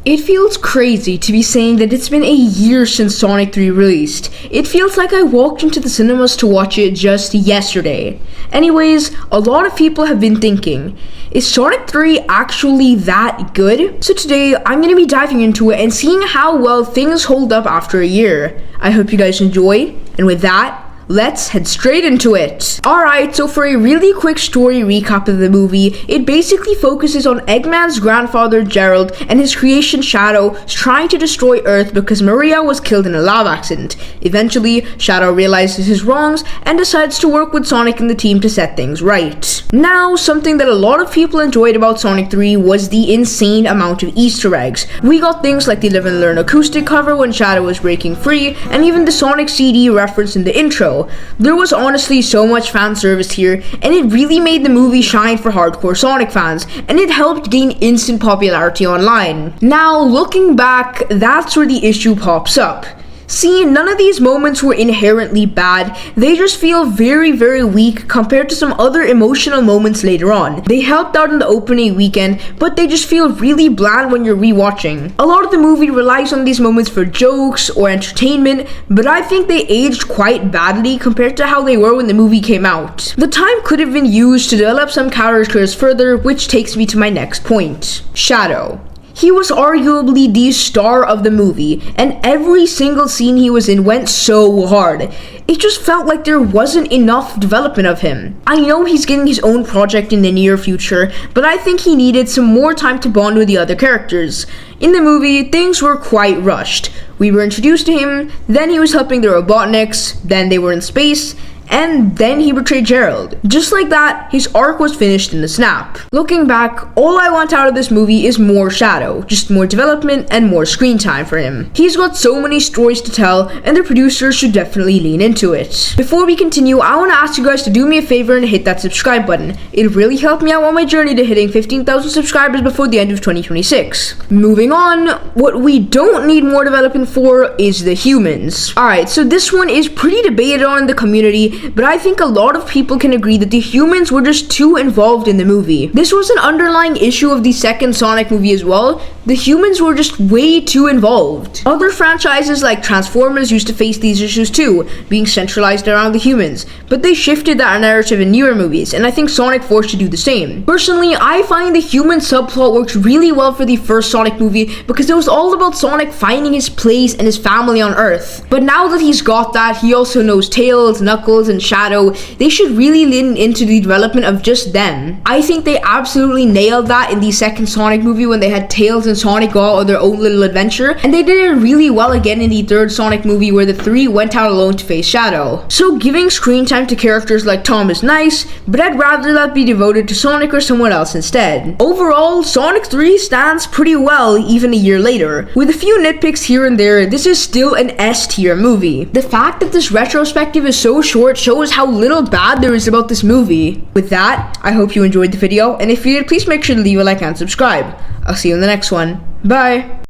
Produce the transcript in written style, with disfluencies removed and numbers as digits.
It feels crazy to be saying that it's been a year since Sonic 3 released. It feels like I walked into the cinemas to watch it just yesterday. Anyways, a lot of people have been thinking, is Sonic 3 actually that good? So today, I'm going to be diving into it and seeing how well things hold up after a year. I hope you guys enjoy, and with that, let's head straight into it. Alright, so for a really quick story recap of the movie, it basically focuses on Eggman's grandfather Gerald and his creation Shadow trying to destroy Earth because Maria was killed in a lava accident. Eventually, Shadow realizes his wrongs and decides to work with Sonic and the team to set things right. Now, something that a lot of people enjoyed about Sonic 3 was the insane amount of Easter eggs. We got things like the Live and Learn acoustic cover when Shadow was breaking free, and even the Sonic CD referenced in the intro. There was honestly so much fan service here, and it really made the movie shine for hardcore Sonic fans, and it helped gain instant popularity online. Now, looking back, that's where the issue pops up. See, none of these moments were inherently bad, they just feel very, very weak compared to some other emotional moments later on. They helped out in the opening weekend, but they just feel really bland when you're rewatching. A lot of the movie relies on these moments for jokes or entertainment, but I think they aged quite badly compared to how they were when the movie came out. The time could have been used to develop some characters further, which takes me to my next point. Shadow. He was arguably the star of the movie, and every single scene he was in went so hard. It just felt like there wasn't enough development of him. I know he's getting his own project in the near future, but I think he needed some more time to bond with the other characters. In the movie, things were quite rushed. We were introduced to him, then he was helping the Robotniks, then they were in space, and then he betrayed Gerald. Just like that, his arc was finished in a snap. Looking back, all I want out of this movie is more Shadow, just more development and more screen time for him. He's got so many stories to tell, and the producers should definitely lean into it. Before we continue, I want to ask you guys to do me a favor and hit that subscribe button. It really helped me out on my journey to hitting 15,000 subscribers before the end of 2026. Moving on, what we don't need more development for is the humans. Alright, so this one is pretty debated on in the community, but I think a lot of people can agree that the humans were just too involved in the movie. This was an underlying issue of the second Sonic movie as well. The humans were just way too involved. Other franchises like Transformers used to face these issues too, being centralized around the humans, but they shifted that narrative in newer movies, and I think Sonic forced to do the same. Personally, I find the human subplot works really well for the first Sonic movie because it was all about Sonic finding his place and his family on Earth. But now that he's got that, he also knows Tails, Knuckles, and Shadow. They should really lean into the development of just them. I think they absolutely nailed that in the second Sonic movie when they had Tails and Sonic go on their own little adventure, and they did it really well again in the third Sonic movie where the three went out alone to face Shadow. So giving screen time to characters like Tom is nice, but I'd rather that be devoted to Sonic or someone else instead. Overall, Sonic 3 stands pretty well even a year later. With a few nitpicks here and there, this is still an S tier movie. The fact that this retrospective is so short shows how little bad there is about this movie. With that, I hope you enjoyed the video, and if you did, please make sure to leave a like and subscribe. I'll see you in the next one. Bye!